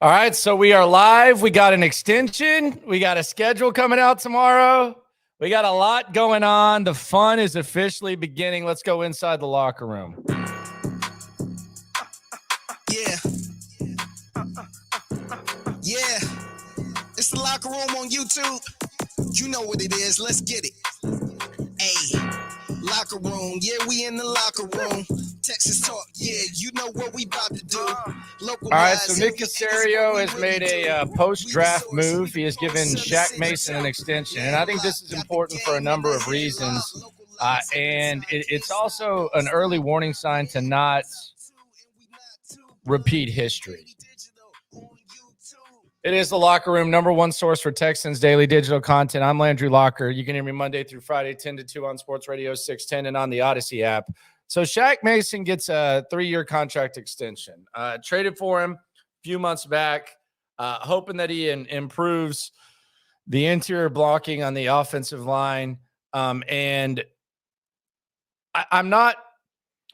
All right, so we are live. We got an extension. We got a schedule coming out tomorrow. We got a lot going on. The fun is officially beginning. Let's go inside the locker room. Yeah. Yeah. It's the locker room on YouTube. You know what it is. Let's get it. Hey. Locker room. Yeah, we in the locker room. Texas talk. Yeah, you know what we about to do. All right, so Nick Caserio has made a post-draft move. He has given Shaq Mason an extension, and I think this is important for a number of reasons. And it's also an early warning sign to not repeat history. It is the locker room, number one source for Texans daily digital content. I'm Landry Locker. You can hear me Monday through Friday, 10 to 2 on Sports Radio 610 and on the Odyssey app. So Shaq Mason gets a 3-year contract extension. Traded for him a few months back, hoping that he improves the interior blocking on the offensive line. And I'm not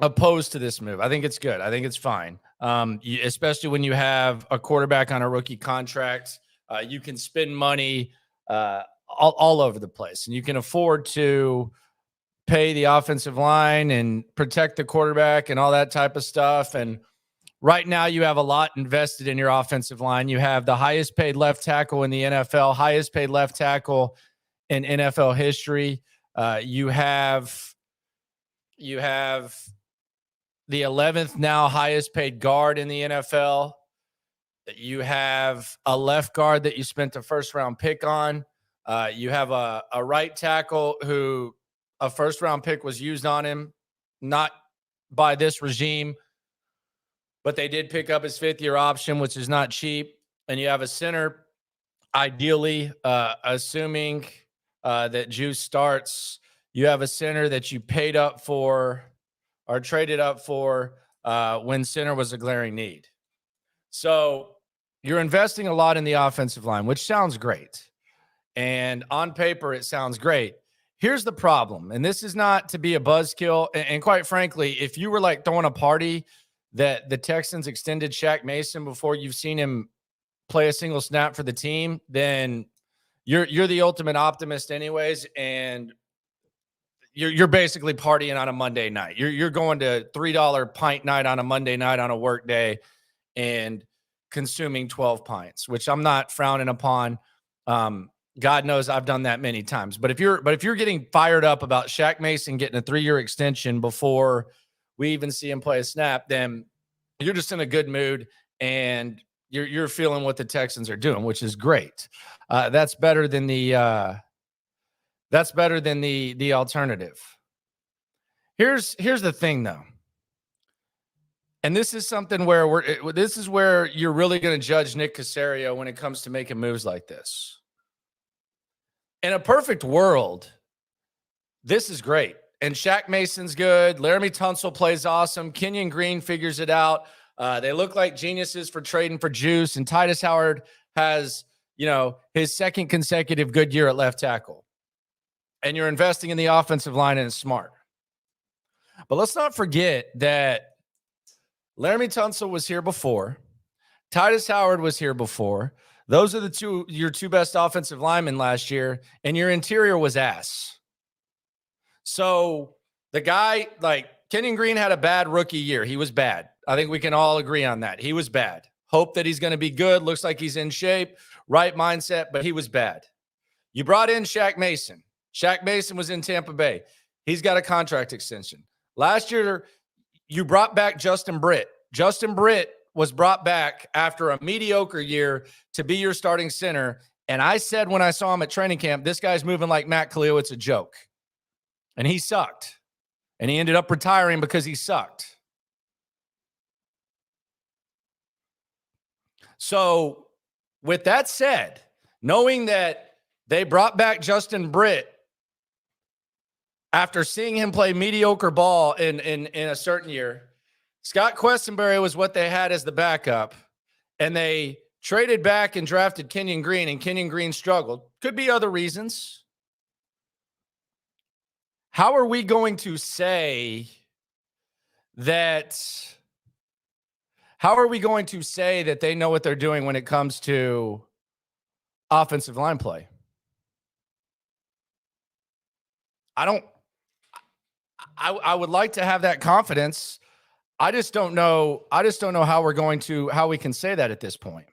opposed to this move. I think it's good. I think it's fine. Especially when you have a quarterback on a rookie contract, you can spend money all over the place, and you can afford to pay the offensive line and protect the quarterback and all that type of stuff. And right now you have a lot invested in your offensive line. You have the highest paid left tackle in the NFL, highest paid left tackle in NFL history. You have the 11th now highest paid guard in the NFL. You have a left guard that you spent a first round pick on. You have a right tackle who a first round pick was used on him, not by this regime, but they did pick up his 5th-year option, which is not cheap. And you have a center, ideally, assuming that Juice starts, you have a center that you paid up for or traded up for when center was a glaring need. So you're investing a lot in the offensive line, which sounds great. And on paper, it sounds great. Here's the problem, and this is not to be a buzzkill. And quite frankly, if you were like throwing a party that the Texans extended Shaq Mason before you've seen him play a single snap for the team, then you're the ultimate optimist anyways, and you're basically partying on a Monday night. You're going to $3 pint night on a Monday night on a work day and consuming 12 pints, which I'm not frowning upon. God knows I've done that many times. But if you're getting fired up about Shaq Mason getting a 3-year extension before we even see him play a snap, then you're just in a good mood and you're feeling what the Texans are doing, which is great. That's better than the alternative. Here's the thing, though. And this is something where this is where you're really going to judge Nick Caserio when it comes to making moves like this. In a perfect world, this is great. And Shaq Mason's good. Laramie Tunsil plays awesome. Kenyon Green figures it out. They look like geniuses for trading for Juice. And Titus Howard has, his second consecutive good year at left tackle. And you're investing in the offensive line, and it's smart. But let's not forget that Laramie Tunsil was here before. Titus Howard was here before. Those are your two best offensive linemen last year, and your interior was ass. So the guy, like Kenyon Green, had a bad rookie year. He was bad. I think we can all agree on that. He was bad. Hope that he's going to be good. Looks like he's in shape, right mindset, but he was bad. You brought in Shaq Mason. Shaq Mason was in Tampa Bay. He's got a contract extension. Last year, you brought back Justin Britt. Justin Britt was brought back after a mediocre year to be your starting center. And I said when I saw him at training camp, this guy's moving like Matt Khalil. It's a joke. And he sucked. And he ended up retiring because he sucked. So with that said, knowing that they brought back Justin Britt after seeing him play mediocre ball in a certain year, Scott Questenberry was what they had as the backup, and they traded back and drafted Kenyon Green, and Kenyon Green struggled. Could be other reasons. How are we going to say that How are we going to say that they know what they're doing when it comes to offensive line play? I would like to have that confidence. I just don't know how we can say that at this point.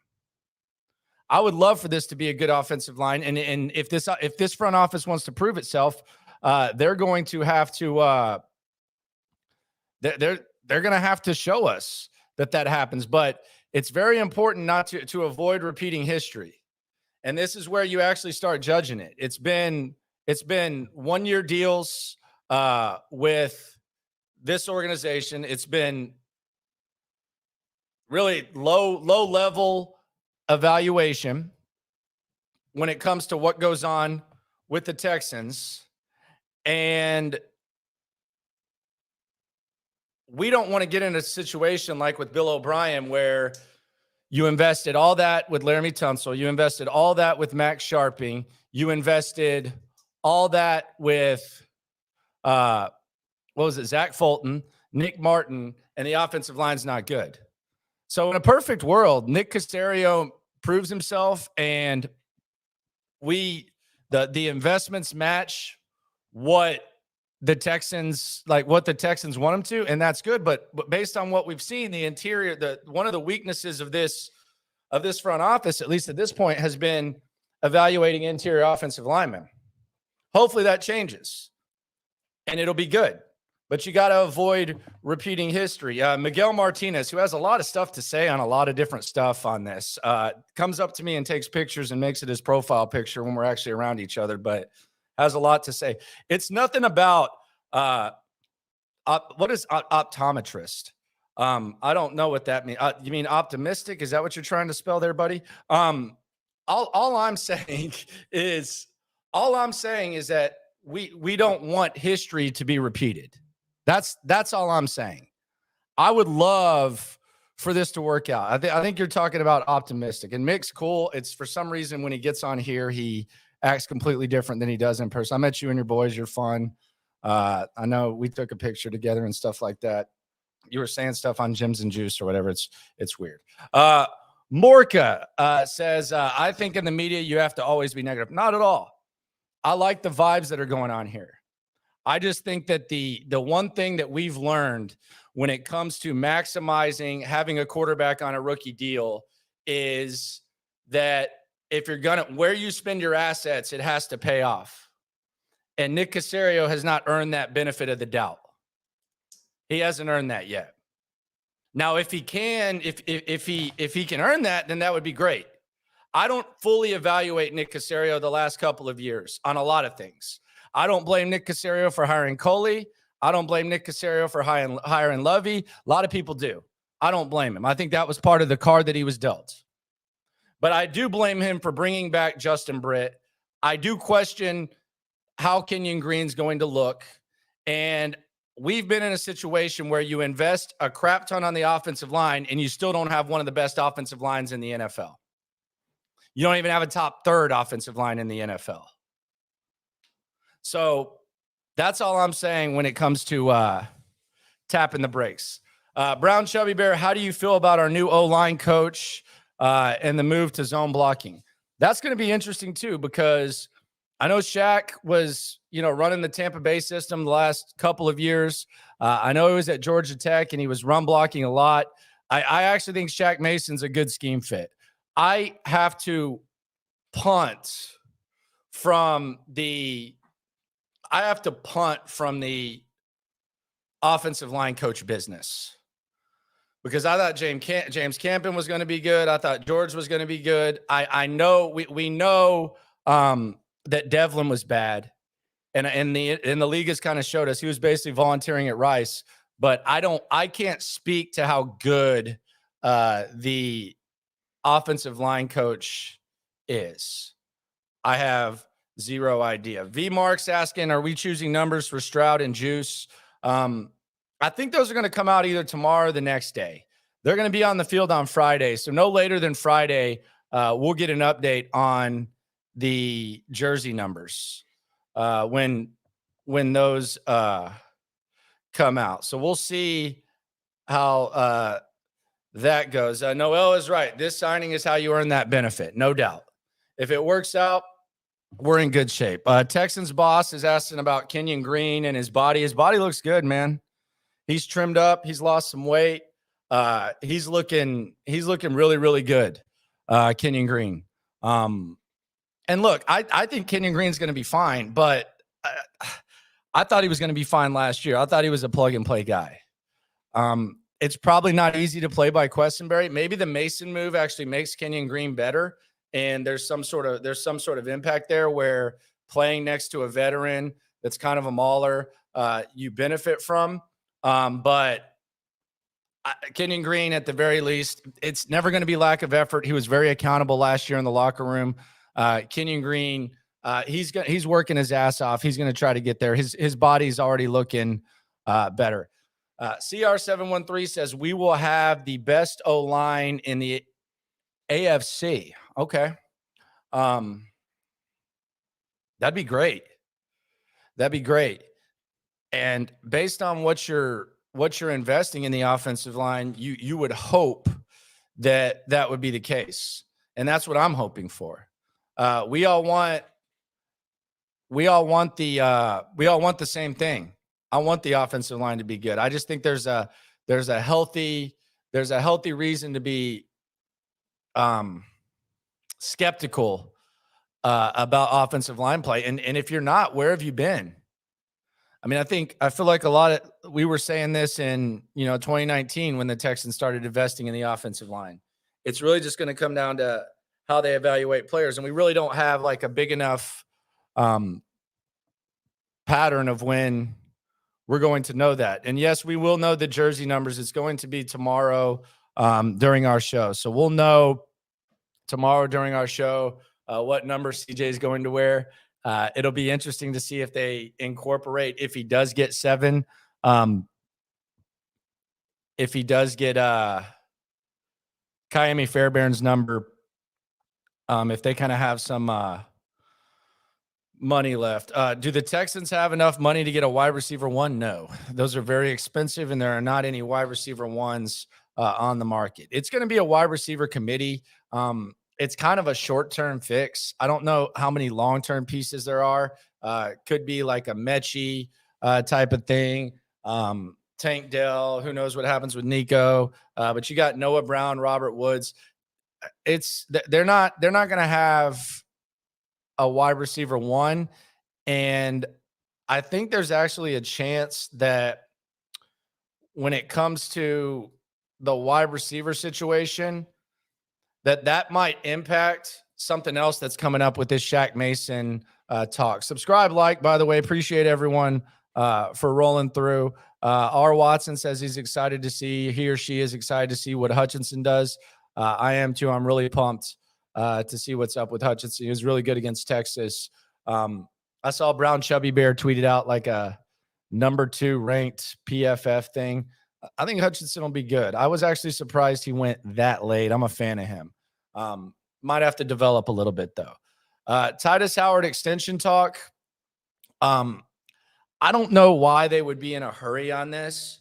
I would love for this to be a good offensive line, and if this front office wants to prove itself, they're going to have to they're going to have to show us that happens. But it's very important not to avoid repeating history, and this is where you actually start judging it. It's been 1-year deals with this organization. It's been really low level evaluation when it comes to what goes on with the Texans. And we don't want to get in a situation like with Bill O'Brien, where you invested all that with Laramie Tunsil, you invested all that with Max Sharping, you invested all that with Zach Fulton, Nick Martin, and the offensive line's not good. So in a perfect world, Nick Caserio proves himself, and the investments match what the Texans want them to, and that's good. But based on what we've seen, the interior, one of the weaknesses of this front office, at least at this point, has been evaluating interior offensive linemen. Hopefully that changes, and it'll be good. But you got to avoid repeating history. Miguel Martinez, who has a lot of stuff to say on a lot of different stuff on this, comes up to me and takes pictures and makes it his profile picture when we're actually around each other, but has a lot to say. It's nothing about what is optometrist? I don't know what that means. You mean optimistic? Is that what you're trying to spell there, buddy? All I'm saying is that we don't want history to be repeated. That's all I'm saying. I would love for this to work out. I think you're talking about optimistic, and Mick's cool. It's for some reason when he gets on here, he acts completely different than he does in person. I met you and your boys. You're fun. I know we took a picture together and stuff like that. You were saying stuff on Gyms and Juice or whatever. It's weird. Morka says, I think in the media, you have to always be negative. Not at all. I like the vibes that are going on here. I just think that the one thing that we've learned when it comes to maximizing having a quarterback on a rookie deal is that if you're where you spend your assets, it has to pay off. And Nick Caserio has not earned that benefit of the doubt. He hasn't earned that yet. Now, if he can, if he can earn that, then that would be great. I don't fully evaluate Nick Caserio the last couple of years on a lot of things. I don't blame Nick Caserio for hiring Coley. I don't blame Nick Caserio for hiring Lovey. A lot of people do. I don't blame him. I think that was part of the card that he was dealt. But I do blame him for bringing back Justin Britt. I do question how Kenyon Green's going to look. And we've been in a situation where you invest a crap ton on the offensive line and you still don't have one of the best offensive lines in the NFL. You don't even have a top third offensive line in the NFL. So that's all I'm saying when it comes to tapping the brakes. Brown Chubby Bear, how do you feel about our new O-line coach and the move to zone blocking? That's going to be interesting too, because I know Shaq was, running the Tampa Bay system the last couple of years. I know he was at Georgia Tech and he was run blocking a lot. I actually think Shaq Mason's a good scheme fit. I have to punt from the offensive line coach business, because I thought James Campen was going to be good. I thought George was going to be good. I know we know that Devlin was bad, and the league has kind of showed us he was basically volunteering at Rice. But I can't speak to how good the offensive line coach is. I have zero idea. V Mark's asking, are we choosing numbers for Stroud and Juice? I think those are going to come out either tomorrow or the next day. They're going to be on the field on Friday. So no later than Friday, we'll get an update on the jersey numbers when those come out. So we'll see how that goes. Noel is right. This signing is how you earn that benefit, no doubt. If it works out, we're in good shape. Texans boss is asking about Kenyon Green and his body. His body looks good, man. He's trimmed up. He's lost some weight. He's looking really, really good. Kenyon Green. And look, I think Kenyon Green's going to be fine, but I thought he was going to be fine last year. I thought he was a plug and play guy. It's probably not easy to play by Questenberry. Maybe the Mason move actually makes Kenyon Green better, and there's some sort of impact there where playing next to a veteran that's kind of a mauler, you benefit from. But Kenyon Green, at the very least, it's never going to be lack of effort. He was very accountable last year in the locker room. Kenyon Green, he's working his ass off. He's going to try to get there. His body's already looking better. CR713 says we will have the best O-line in the AFC. Okay. That'd be great. And based on what you're investing in the offensive line, you would hope that would be the case. And that's what I'm hoping for. We all want the same thing. I want the offensive line to be good. I just think there's a healthy reason to be skeptical about offensive line play. And if you're not, where have you been? I mean, I feel like we were saying this in 2019 when the Texans started investing in the offensive line. It's really just going to come down to how they evaluate players, and we really don't have like a big enough pattern of when we're going to know that. And yes, we will know the jersey numbers. It's going to be tomorrow during our show. So we'll know tomorrow during our show what number CJ is going to wear. It'll be interesting to see if they incorporate, if he does get 7, if he does get Kayemi Fairbairn's number, if they kind of have some money left. Do the Texans have enough money to get a wide receiver 1? No, those are very expensive, and there are not any wide receiver 1s on the market. It's going to be a wide receiver committee. It's kind of a short-term fix. I don't know how many long-term pieces there are. Could be like a Mechie type of thing. Tank Dell, who knows what happens with Nico. But you got Noah Brown, Robert Woods. They're not going to have a wide receiver 1. And I think there's actually a chance that when it comes to the wide receiver situation, that might impact something else that's coming up with this Shaq Mason talk. Subscribe, like, by the way. Appreciate everyone for rolling through. R. Watson says he or she is excited to see what Hutchinson does. I am too. I'm really pumped to see what's up with Hutchinson. He was really good against Texas. I saw Brown Chubby Bear tweeted out like a number 2 ranked PFF thing. I think Hutchinson will be good. I was actually surprised he went that late. I'm a fan of him. Might have to develop a little bit though. Titus Howard extension talk. I don't know why they would be in a hurry on this.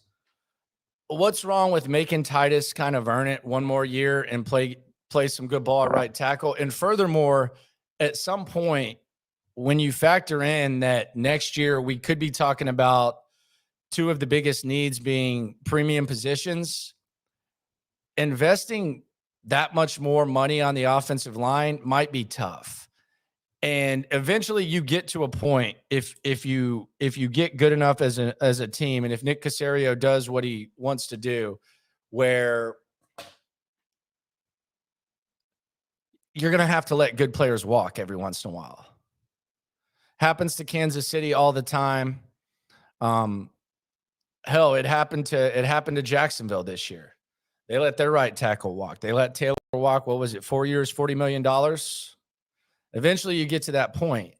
What's wrong with making Titus kind of earn it one more year and play some good ball at right tackle? And furthermore, at some point, when you factor in that next year we could be talking about 2 of the biggest needs being premium positions, investing that much more money on the offensive line might be tough. And eventually you get to a point, if you get good enough as a team, and if Nick Caserio does what he wants to do, where you're going to have to let good players walk every once in a while. Happens to Kansas City all the time. Hell, it happened to Jacksonville this year. They let their right tackle walk. They let Taylor walk. What was it? 4 years, $40 million. Eventually you get to that point.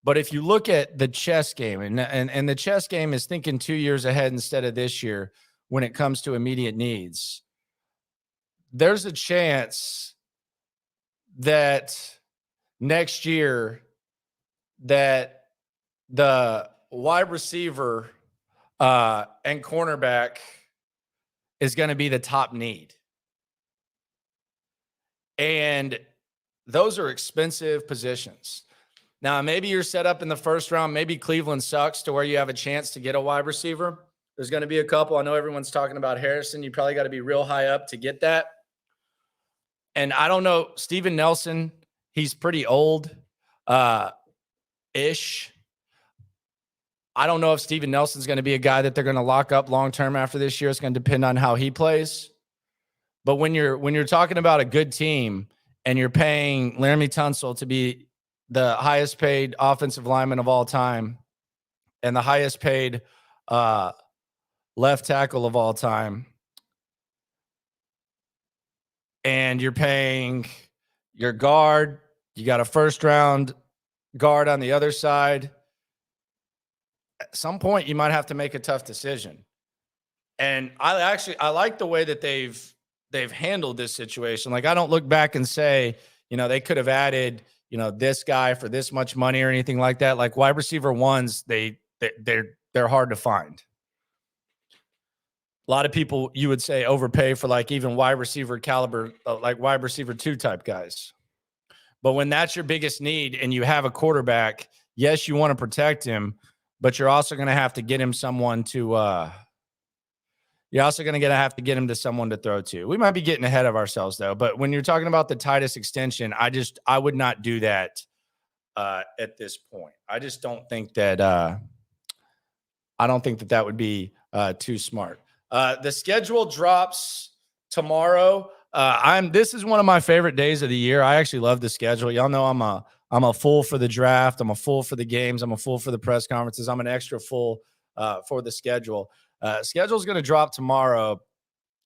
But if you look at the chess game, and the chess game is thinking 2 years ahead instead of this year when it comes to immediate needs, there's a chance that next year that the wide receiver and cornerback is going to be the top need. And those are expensive positions. Now, maybe you're set up in the first round. Maybe Cleveland sucks to where you have a chance to get a wide receiver. There's going to be a couple. I know everyone's talking about Harrison. You probably got to be real high up to get that. And I don't know, Steven Nelson, he's pretty old ish. I don't know if Steven Nelson's going to be a guy that they're going to lock up long-term after this year. It's going to depend on how he plays. But when you're talking about a good team and you're paying Laramie Tunsil to be the highest paid offensive lineman of all time and the highest paid left tackle of all time, and you're paying your guard, you got a first-round guard on the other side, at some point you might have to make a tough decision. And I like the way that they've handled this situation. Like, I don't look back and say, they could have added, this guy for this much money or anything like that. Like, wide receiver ones, they're hard to find. A lot of people, you would say, overpay for like even wide receiver caliber, like wide receiver 2 type guys. But when that's your biggest need and you have a quarterback, yes, you want to protect him, but you're also going to have to get him someone to someone to throw to. We might be getting ahead of ourselves though. But when you're talking about the tightest extension, I would not do that at this point. I just don't think that that would be too smart. The schedule drops tomorrow. This is one of my favorite days of the year. I actually love the schedule. Y'all know I'm a fool for the draft. I'm a fool for the games. I'm a fool for the press conferences. I'm an extra fool for the schedule. Schedule is going to drop tomorrow,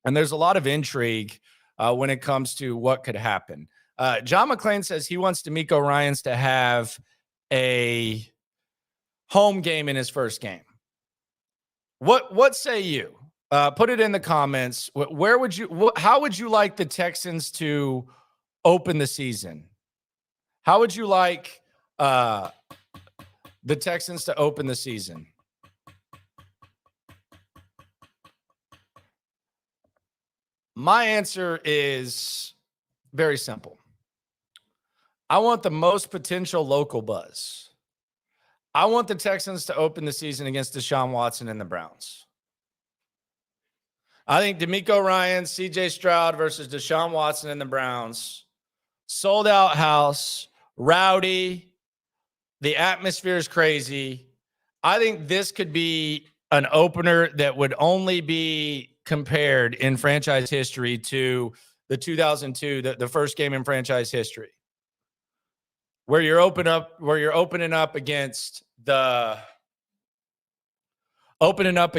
and there's a lot of intrigue when it comes to what could happen. John McClain says he wants DeMeco Ryans to have a home game in his first game. What say you? Put it in the comments. How would you like the Texans to open the season? How would you like the Texans to open the season? My answer is very simple. I want the most potential local buzz. I want the Texans to open the season against Deshaun Watson and the Browns. I think DeMeco Ryans, CJ Stroud versus Deshaun Watson and the Browns. Sold out house, rowdy. The atmosphere is crazy. I think this could be an opener that would only be compared in franchise history to the 2002, the first game in franchise history, where you're opening up against the Cleveland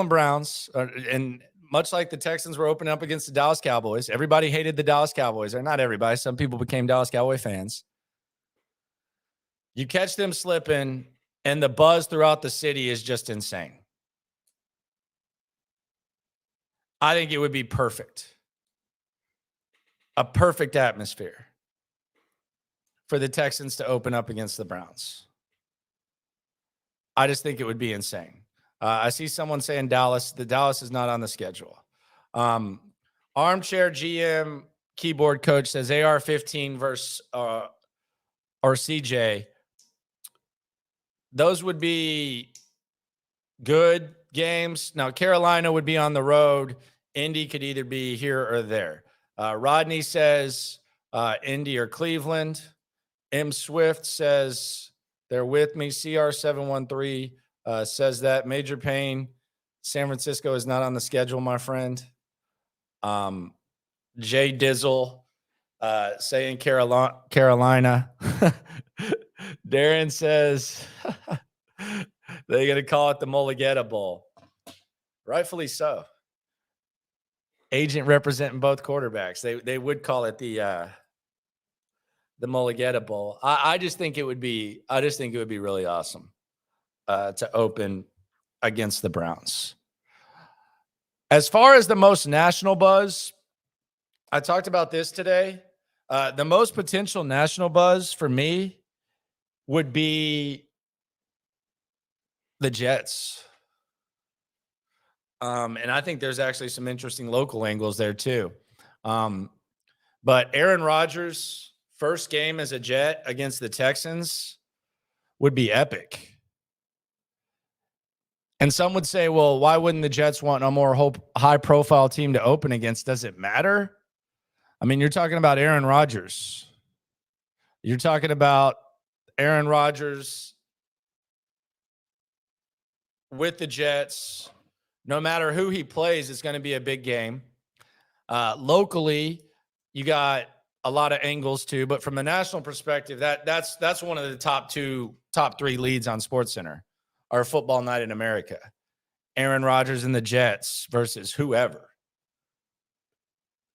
Browns, and much like the Texans were opening up against the Dallas Cowboys. Everybody hated the Dallas Cowboys, or not everybody. Some people became Dallas Cowboy fans. You catch them slipping, and the buzz throughout the city is just insane. I think it would be perfect. A perfect atmosphere for the Texans to open up against the Browns. I just think it would be insane. I see someone saying Dallas. The Dallas is not on the schedule. Armchair GM keyboard coach says AR-15 versus or CJ. Those would be good games. Now, Carolina would be on the road. Indy could either be here or there. Rodney says Indy or Cleveland. M. Swift says they're with me. CR713 says that. Major Payne, San Francisco is not on the schedule, my friend. Jay Dizzle saying Carolina. Darren says they're going to call it the Mulligetta Bowl. Rightfully so. Agent representing both quarterbacks. They would call it the Mulligetta Bowl. I just think it would be really awesome to open against the Browns. As far as the most national buzz, I talked about this today. The most potential national buzz for me would be the Jets. And I think there's actually some interesting local angles there too. But Aaron Rodgers' first game as a Jet against the Texans would be epic. And some would say, well, why wouldn't the Jets want a more high-profile team to open against? Does it matter? I mean, you're talking about Aaron Rodgers. You're talking about Aaron Rodgers with the Jets. No matter who he plays, it's going to be a big game. Locally, you got a lot of angles too, but from a national perspective, that's one of the top three leads on SportsCenter. Our football night in America. Aaron Rodgers and the Jets versus whoever.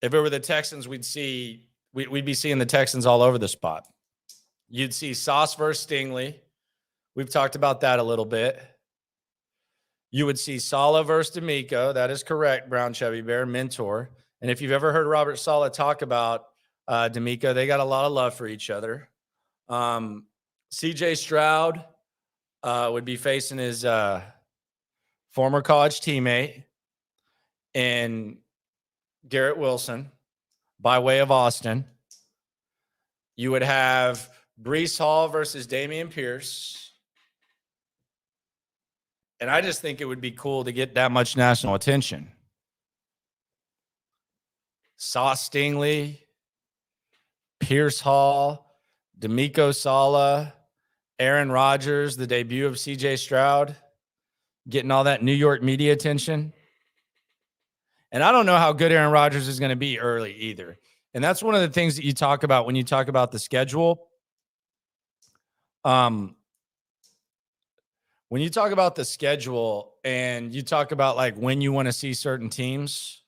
If it were the Texans, we'd be seeing the Texans all over the spot. You'd see Sauce versus Stingley. We've talked about that a little bit. You would see Saleh versus D'Amico. That is correct, Brown Chevy Bear, mentor. And if you've ever heard Robert Saleh talk about D'Amico, they got a lot of love for each other. CJ Stroud would be facing his former college teammate in Garrett Wilson by way of Austin. You would have Breece Hall versus Dameon Pierce. And I just think it would be cool to get that much national attention. Sauce Stingley, Pierce Hall, D'Amico Saleh, Aaron Rodgers, the debut of CJ Stroud, getting all that New York media attention. And I don't know how good Aaron Rodgers is going to be early either. And that's one of the things that you talk about when you talk about the schedule. When you talk about the schedule and you talk about like when you want to see certain teams,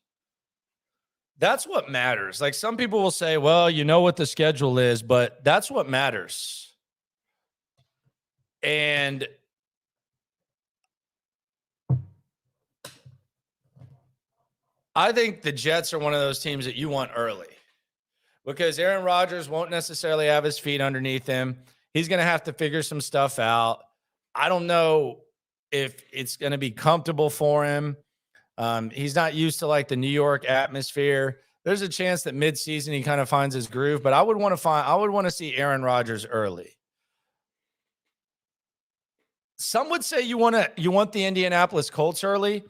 that's what matters. Like some people will say, well, you know what the schedule is, but that's what matters. And I think the Jets are one of those teams that you want early because Aaron Rodgers won't necessarily have his feet underneath him. He's going to have to figure some stuff out. I don't know if it's going to be comfortable for him. He's not used to like the New York atmosphere. There's a chance that midseason he kind of finds his groove, but I would want to see Aaron Rodgers early. Some would say you want the Indianapolis Colts early,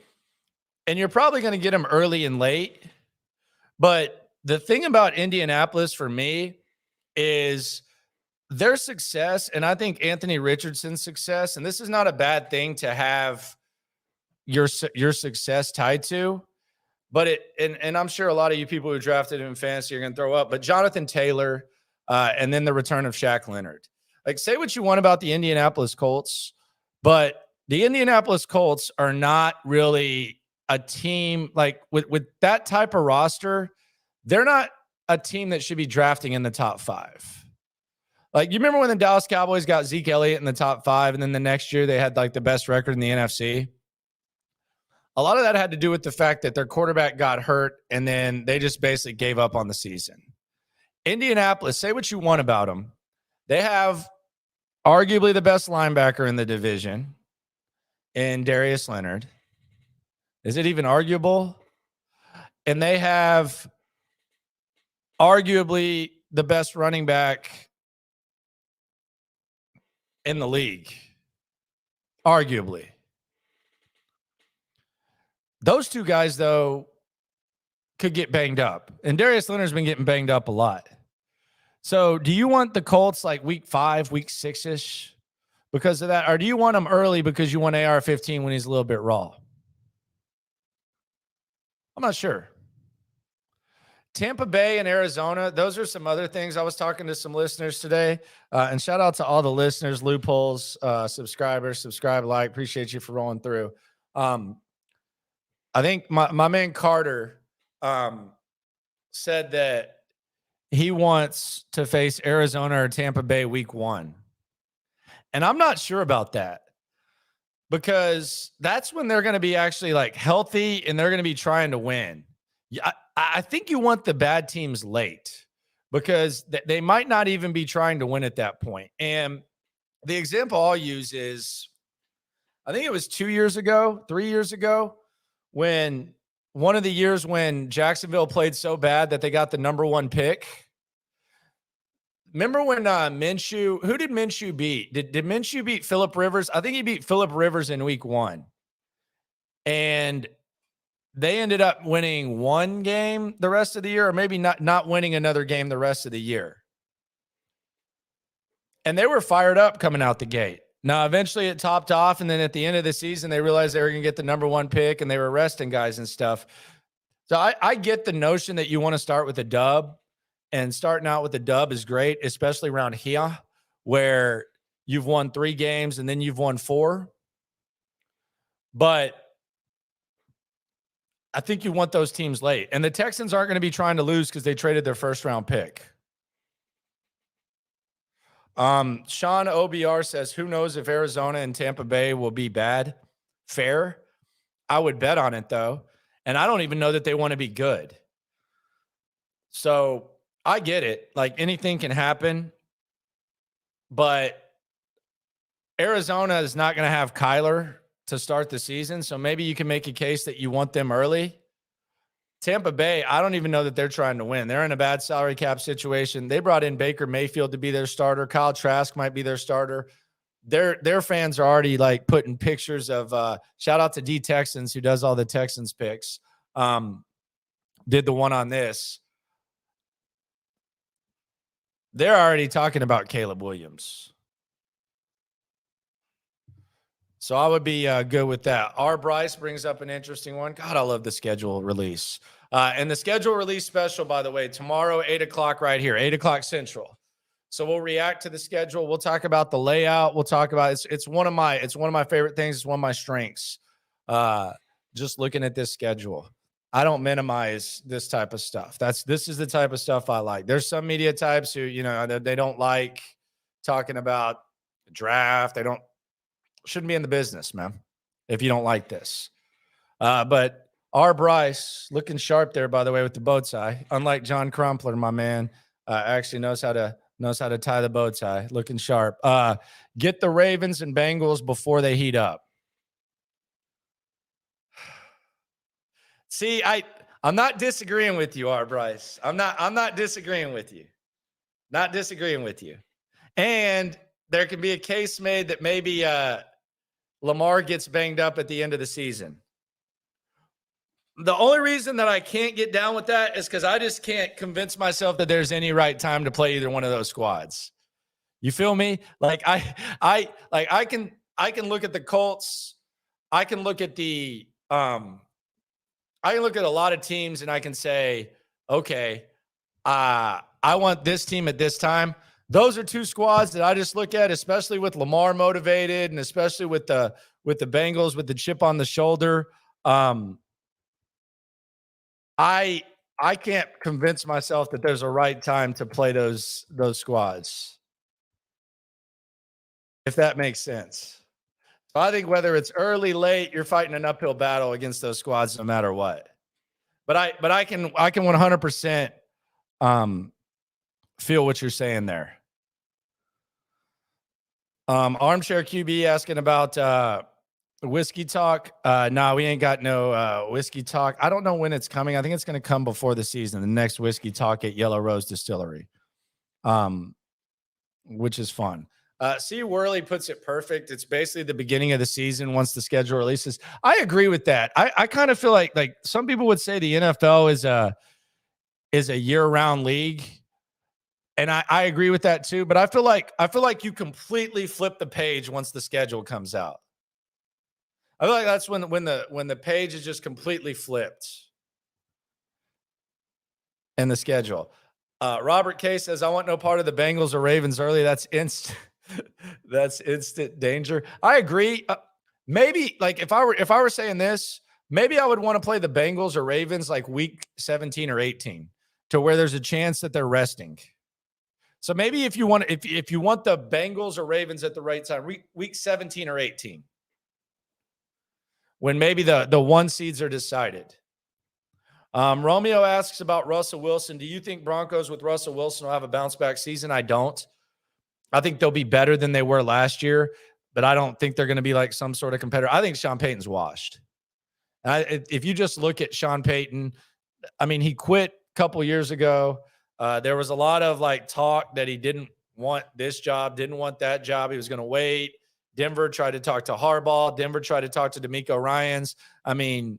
and you're probably going to get them early and late. But the thing about Indianapolis for me is their success, and I think Anthony Richardson's success, and this is not a bad thing to have your success tied to, but and I'm sure a lot of you people who drafted him in fantasy are going to throw up, but Jonathan Taylor and then the return of Shaq Leonard. Like, say what you want about the Indianapolis Colts, but the Indianapolis Colts are not really a team like with that type of roster. They're not a team that should be drafting in the top 5. Like, you remember when the Dallas Cowboys got Zeke Elliott in the top 5, and then the next year they had like the best record in the NFC? A lot of that had to do with the fact that their quarterback got hurt, and then they just basically gave up on the season. Indianapolis, say what you want about them. They have arguably the best linebacker in the division in Darius Leonard. Is it even arguable? And they have arguably the best running back in the league. Arguably. Those two guys, though, could get banged up. And Darius Leonard's been getting banged up a lot. So do you want the Colts like week 5, week 6-ish because of that? Or do you want them early because you want AR-15 when he's a little bit raw? I'm not sure. Tampa Bay and Arizona, those are some other things. I was talking to some listeners today, and shout out to all the listeners, loopholes, subscribers, subscribe, like. Appreciate you for rolling through. I think my man Carter said that he wants to face Arizona or Tampa Bay week 1. And I'm not sure about that because that's when they're going to be actually like healthy and they're going to be trying to win. I think you want the bad teams late because they might not even be trying to win at that point. And the example I'll use is, I think it was 3 years ago, when one of the years when Jacksonville played so bad that they got the number 1 pick. Remember when Minshew, who did Minshew beat? Did Minshew beat Phillip Rivers? I think he beat Phillip Rivers in week 1. And they ended up winning 1 game the rest of the year, or maybe not winning another game the rest of the year. And they were fired up coming out the gate. Now, eventually it topped off, and then at the end of the season, they realized they were going to get the number 1 pick, and they were resting guys and stuff. So I get the notion that you want to start with a dub, and starting out with a dub is great, especially around here where you've won 3 games and then you've won 4. But I think you want those teams late. And the Texans aren't going to be trying to lose because they traded their first-round pick. Sean OBR says, who knows if Arizona and Tampa Bay will be bad? Fair. I would bet on it, though. And I don't even know that they want to be good. So I get it. Like, anything can happen. But Arizona is not going to have Kyler to start the season. So maybe you can make a case that you want them early. Tampa Bay, I don't even know that they're trying to win. They're in a bad salary cap situation. They brought in Baker Mayfield to be their starter. Kyle Trask might be their starter. Their fans are already like putting pictures of shout out to D Texans, who does all the Texans picks. Did the one on this. They're already talking about Caleb Williams. So I would be good with that. R. Bryce brings up an interesting one. God, I love the schedule release. And the schedule release special, by the way, tomorrow, 8 o'clock right here, 8 o'clock Central. So we'll react to the schedule. We'll talk about the layout. We'll talk about it's one of my favorite things. It's one of my strengths. Just looking at this schedule. I don't minimize this type of stuff. This is the type of stuff I like. There's some media types who, they don't like talking about the draft. They shouldn't be in the business, man, if you don't like this. But R. Bryce looking sharp there, by the way, with the bow tie. Unlike John Crumpler, my man, actually knows how to tie the bow tie. Looking sharp. Get the Ravens and Bengals before they heat up. See, I'm not disagreeing with you, R. Bryce. I'm not disagreeing with you. Not disagreeing with you. And there can be a case made that maybe Lamar gets banged up at the end of the season. The only reason that I can't get down with that is because I just can't convince myself that there's any right time to play either one of those squads. You feel me? Like I can look at the Colts. I can look at I can look at a lot of teams and I can say, okay, I want this team at this time. Those are 2 squads that I just look at, especially with Lamar motivated and especially with the Bengals with the chip on the shoulder. I can't convince myself that there's a right time to play those squads, if that makes sense. So I think whether it's early, late, you're fighting an uphill battle against those squads no matter what. But I can 100% feel what you're saying there. Armchair QB asking about whiskey talk. No, we ain't got no whiskey talk. I don't know when it's coming. I think it's going to come before the season. The next whiskey talk at Yellow Rose Distillery, which is fun. C. Worley puts it perfect. It's basically the beginning of the season once the schedule releases. I agree with that. I kind of feel like some people would say the NFL is a year-round league. And I agree with that too. But I feel like you completely flip the page once the schedule comes out. I feel like that's when the page is just completely flipped in the schedule. Robert K says, I want no part of the Bengals or Ravens early. That's instant danger. I agree. Maybe like if I were saying this, maybe I would want to play the Bengals or Ravens like week 17 or 18 to where there's a chance that they're resting. So maybe if you want the Bengals or Ravens at the right time, week 17 or 18, when maybe the 1 seeds are decided. Romeo asks about Russell Wilson. Do you think Broncos with Russell Wilson will have a bounce back season? I don't. I think they'll be better than they were last year, but I don't think they're going to be like some sort of competitor. I think Sean Payton's washed. If you just look at Sean Payton, I mean, he quit a couple years ago. There was a lot of like talk that he didn't want this job, didn't want that job. He was going to wait. Denver tried to talk to Harbaugh. Denver tried to talk to DeMeco Ryans. I mean,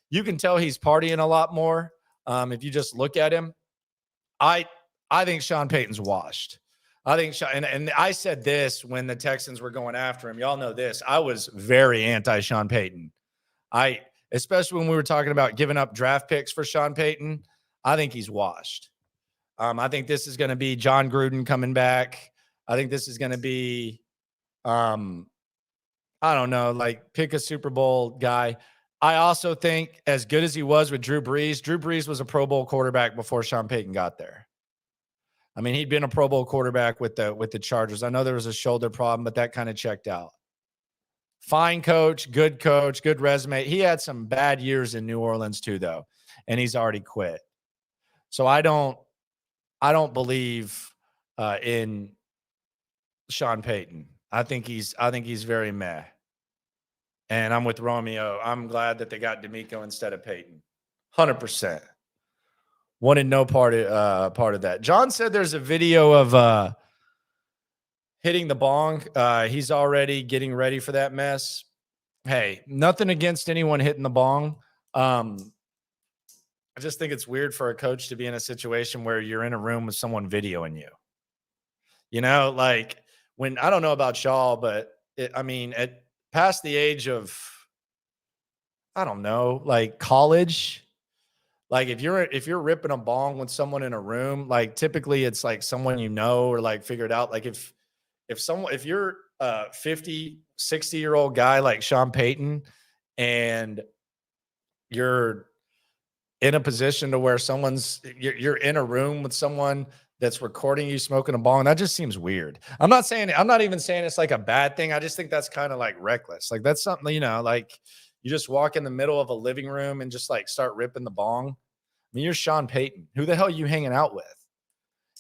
you can tell he's partying a lot more if you just look at him. I think Sean Payton's washed. I think and I said this when the Texans were going after him. Y'all know this. I was very anti Sean Payton. Especially when we were talking about giving up draft picks for Sean Payton. I think he's washed. I think this is going to be John Gruden coming back. I think this is going to be, I don't know, like pick a Super Bowl guy. I also think as good as he was with Drew Brees was a Pro Bowl quarterback before Sean Payton got there. I mean, he'd been a Pro Bowl quarterback with the Chargers. I know there was a shoulder problem, but that kind of checked out. Fine coach, good resume. He had some bad years in New Orleans too, though, and he's already quit. So I don't believe in Sean Payton. I think he's very meh. And I'm with Romeo. I'm glad that they got DeMeco instead of Payton. 100%. Wanted no part of that. John said there's a video of hitting the bong. He's already getting ready for that mess. Hey, nothing against anyone hitting the bong. I just think it's weird for a coach to be in a situation where you're in a room with someone videoing you. You know, like when I don't know about y'all, but at past the age of, I don't know, like college. Like if you're ripping a bong with someone in a room, like typically it's like someone you know or like figured out. Like if you're a 50, 60-year-old guy like Sean Payton and you're in a position to where you're in a room with someone that's recording you smoking a bong, that just seems weird. I'm not even saying it's like a bad thing. I just think that's kind of like reckless. Like that's something, you know, like you just walk in the middle of a living room and just like start ripping the bong. I mean, you're Sean Payton. Who the hell are you hanging out with?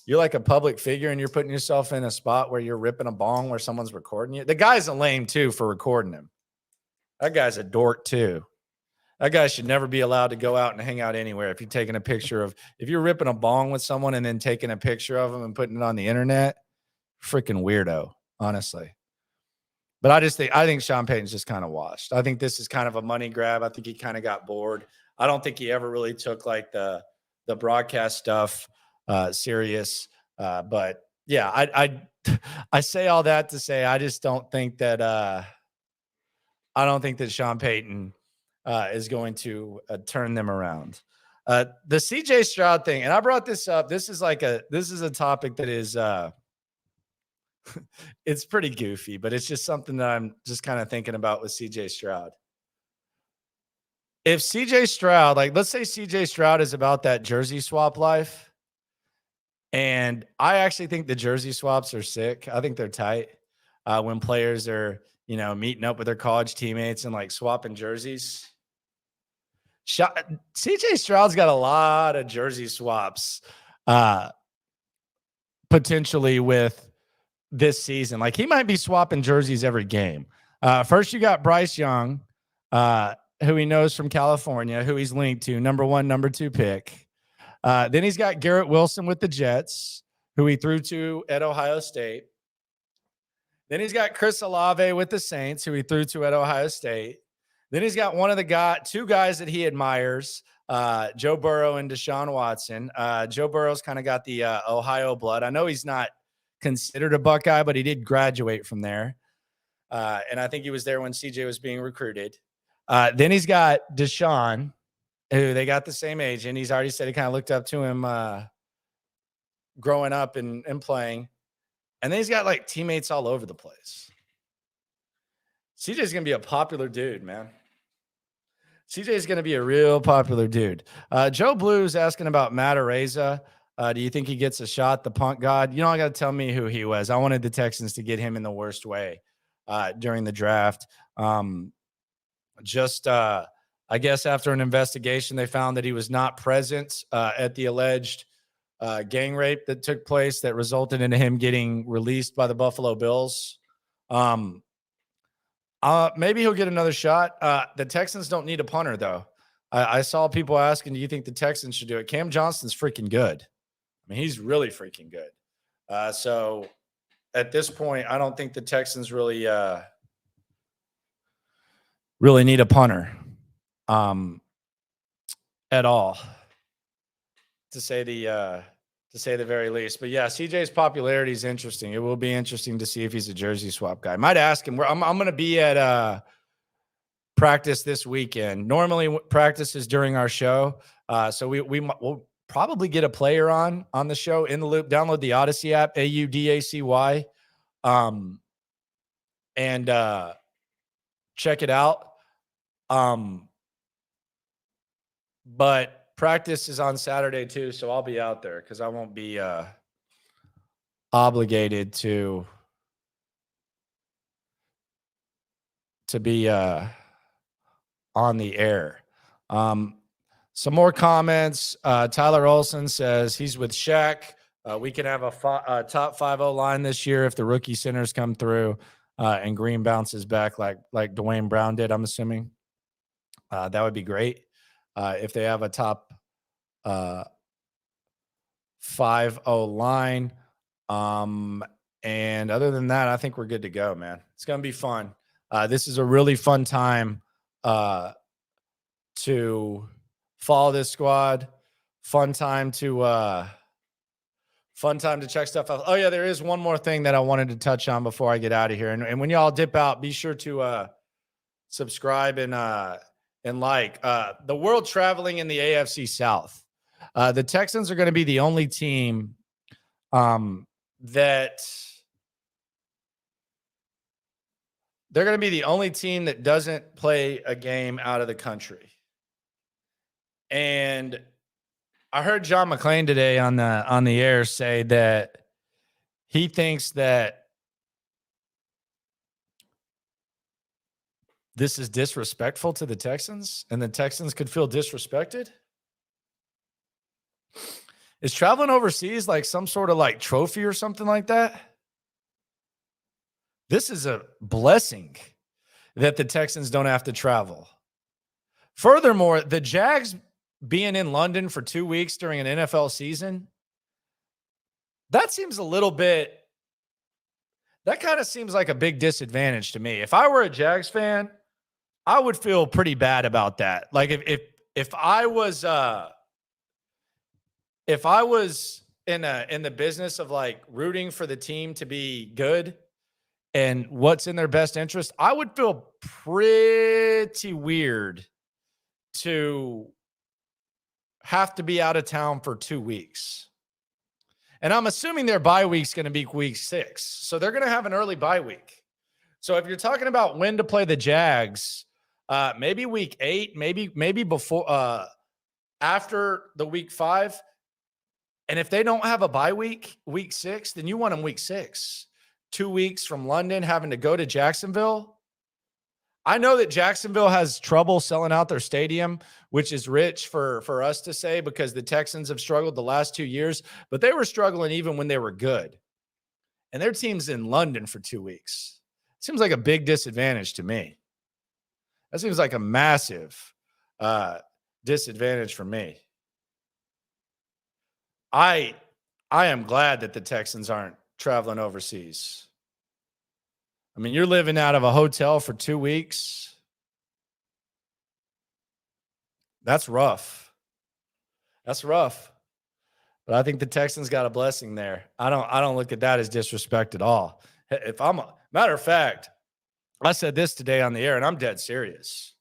You're like a public figure and you're putting yourself in a spot where you're ripping a bong where someone's recording you. The guy's a lame too for recording him. That guy's a dork too. That guy should never be allowed to go out and hang out anywhere. If you're ripping a bong with someone and then taking a picture of them and putting it on the internet, freaking weirdo, honestly. But I think Sean Payton's just kind of washed. I think this is kind of a money grab. I think he kind of got bored. I don't think he ever really took like the broadcast stuff serious. But yeah, I say all that to say I just don't think that Sean Payton is going to turn them around. The CJ Stroud thing, and I brought this up. This is a topic that is it's pretty goofy, but it's just something that I'm just kind of thinking about with CJ Stroud. If CJ Stroud, like let's say CJ Stroud is about that jersey swap life, and I actually think the jersey swaps are sick. I think they're tight when players are, you know, meeting up with their college teammates and like swapping jerseys. CJ Stroud's got a lot of jersey swaps potentially with this season. Like he might be swapping jerseys every game. First, you got Bryce Young, who he knows from California, who he's linked to, number 1, number 2 pick. Then he's got Garrett Wilson with the Jets, who he threw to at Ohio State. Then he's got Chris Olave with the Saints, who he threw to at Ohio State. Then he's got two guys that he admires, Joe Burrow and Deshaun Watson. Joe Burrow's kind of got the Ohio blood. I know he's not considered a Buckeye, but he did graduate from there. And I think he was there when CJ was being recruited. Then he's got Deshaun, who they got the same age, and he's already said he kind of looked up to him growing up and playing. And then he's got like teammates all over the place. CJ's going to be a popular dude, man. CJ's going to be a real popular dude. Joe Blue's asking about Matt Araiza. Do you think he gets a shot, the punt god? You don't got to tell me who he was. I wanted the Texans to get him in the worst way during the draft. I guess after an investigation, they found that he was not present at the alleged gang rape that took place that resulted in him getting released by the Buffalo Bills. Maybe he'll get another shot. The Texans don't need a punter, though. I saw people asking, do you think the Texans should do it? Cam Johnston's freaking good. I mean, he's really freaking good. So at this point, I don't think the Texans really need a punter at all, to say the very least. But yeah, CJ's popularity is interesting. It will be interesting to see if he's a jersey swap guy. Might ask him. I'm going to be at practice this weekend. Normally practice is during our show. So we'll probably get a player on the show in the loop. Download the Odyssey app, AUDACY, and check it out. But practice is on Saturday too, so I'll be out there because I won't be obligated to be on the air. Some more comments. Tyler Olson says he's with Shaq. We can have a top 5-0 line this year if the rookie centers come through and Green bounces back like Dwayne Brown did, I'm assuming. That would be great if they have a top 5-0 line. And other than that, I think we're good to go, man. It's going to be fun. This is a really fun time to follow this squad. Fun time to check stuff out. Oh yeah, there is one more thing that I wanted to touch on before I get out of here. And when y'all dip out, be sure to subscribe and like. The world traveling in the AFC South. The Texans are going to be the only team that they're going to be the only team that doesn't play a game out of the country. And I heard John McClain today on the air say that he thinks that this is disrespectful to the Texans and the Texans could feel disrespected. Is traveling overseas like some sort of like trophy or something like that? This is a blessing that the Texans don't have to travel. Furthermore, the Jags being in London for 2 weeks during an NFL season, that seems a little bit, that kind of seems like a big disadvantage to me. If I were a Jags fan, I would feel pretty bad about that. Like if I was in the business of like rooting for the team to be good and what's in their best interest, I would feel pretty weird to have to be out of town for 2 weeks. And I'm assuming their bye week's going to be week 6. So they're going to have an early bye week. So if you're talking about when to play the Jags, maybe week 8, maybe before, after the week 5. And if they don't have a bye week, week 6, then you want them week 6. 2 weeks from London, having to go to Jacksonville. I know that Jacksonville has trouble selling out their stadium, which is rich for us to say because the Texans have struggled the last 2 years, but they were struggling even when they were good. And their team's in London for 2 weeks. Seems like a big disadvantage to me. That seems like a massive disadvantage for me. I am glad that the Texans aren't traveling overseas. I mean, you're living out of a hotel for 2 weeks. That's rough. That's rough. But I think the Texans got a blessing there. I don't look at that as disrespect at all. Matter of fact, I said this today on the air, and I'm dead serious.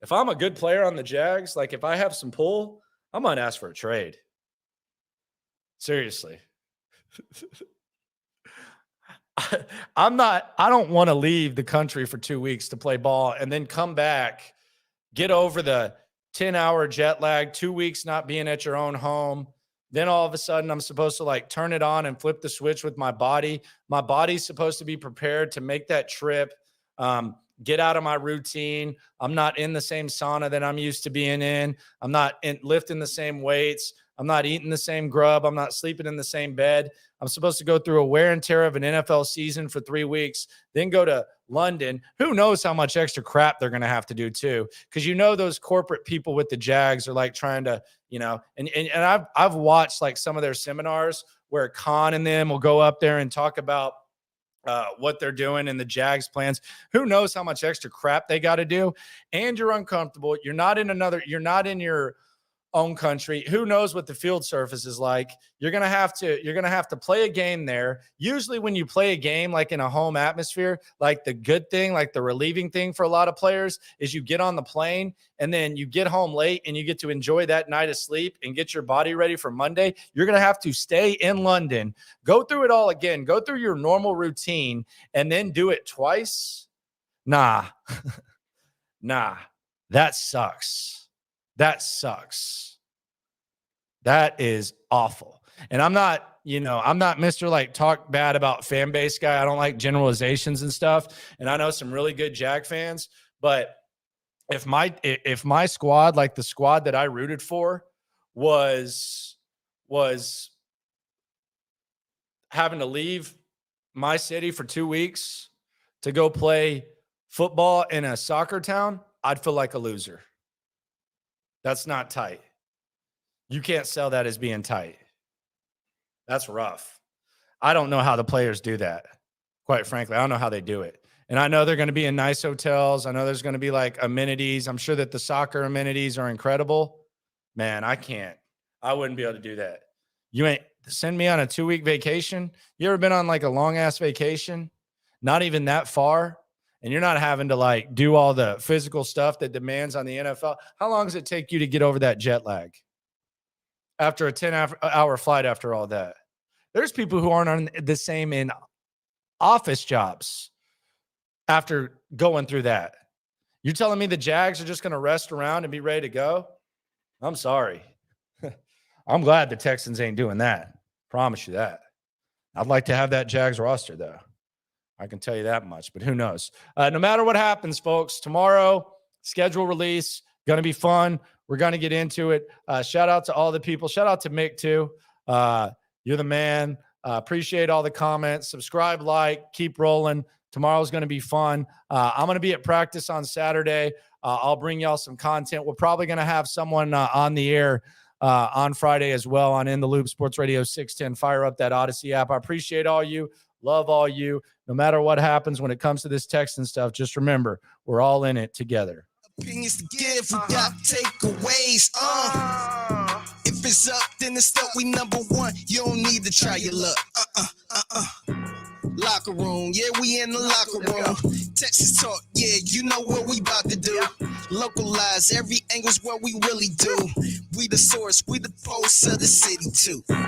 If I'm a good player on the Jags, like if I have some pull, I might ask for a trade. Seriously. I don't want to leave the country for 2 weeks to play ball and then come back, get over the 10-hour jet lag, 2 weeks not being at your own home. Then all of a sudden I'm supposed to like turn it on and flip the switch with my body. My body's supposed to be prepared to make that trip, get out of my routine. I'm not in the same sauna that I'm used to being in. I'm not lifting the same weights. I'm not eating the same grub. I'm not sleeping in the same bed. I'm supposed to go through a wear and tear of an NFL season for 3 weeks, then go to London. Who knows how much extra crap they're going to have to do too? Because those corporate people with the Jags are like trying to, and I've watched like some of their seminars where Khan and them will go up there and talk about what they're doing and the Jags plans. Who knows how much extra crap they got to do? And you're uncomfortable. You're not in your own country. Who knows what the field surface is like? You're going to have to play a game there. Usually when you play a game like in a home atmosphere, like the good thing, like the relieving thing for a lot of players is you get on the plane and then you get home late and you get to enjoy that night of sleep and get your body ready for Monday. You're going to have to stay in London, go through it all again, go through your normal routine and then do it twice. Nah, that sucks. That sucks. That is awful. And I'm not Mr. like talk bad about fan base guy. I don't like generalizations and stuff. And I know some really good Jag fans, but if my squad, like the squad that I rooted for was having to leave my city for 2 weeks to go play football in a soccer town, I'd feel like a loser. That's not tight. You can't sell that as being tight. That's rough. I don't know how the players do that. Quite frankly, I don't know how they do it. And I know they're going to be in nice hotels. I know there's going to be like amenities. I'm sure that the soccer amenities are incredible. Man, I wouldn't be able to do that. You ain't send me on a 2-week vacation. You ever been on like a long ass vacation? Not even that far. And you're not having to like do all the physical stuff that demands on the NFL. How long does it take you to get over that jet lag after a 10-hour flight after all that? There's people who aren't on the same in office jobs after going through that. You're telling me the Jags are just going to rest around and be ready to go? I'm sorry. I'm glad the Texans ain't doing that. Promise you that. I'd like to have that Jags roster, though. I can tell you that much, but who knows? No matter what happens, folks, tomorrow, schedule release, going to be fun. We're going to get into it. Shout out to all the people. Shout out to Mick, too. You're the man. Appreciate all the comments. Subscribe, like, keep rolling. Tomorrow's going to be fun. I'm going to be at practice on Saturday. I'll bring y'all some content. We're probably going to have someone on the air on Friday as well on In the Loop Sports Radio 610. Fire up that Odyssey app. I appreciate all you. Love all you. No matter what happens when it comes to this Texan stuff, just remember, we're all in it together. Opinions to give, we got takeaways. If it's up, then it's up. We number one. You don't need to try your luck. Locker room, yeah, we in the locker room. Texas talk, yeah, you know what we about to do. Localize every angle's what we really do. We the source, we the pulse of the city too.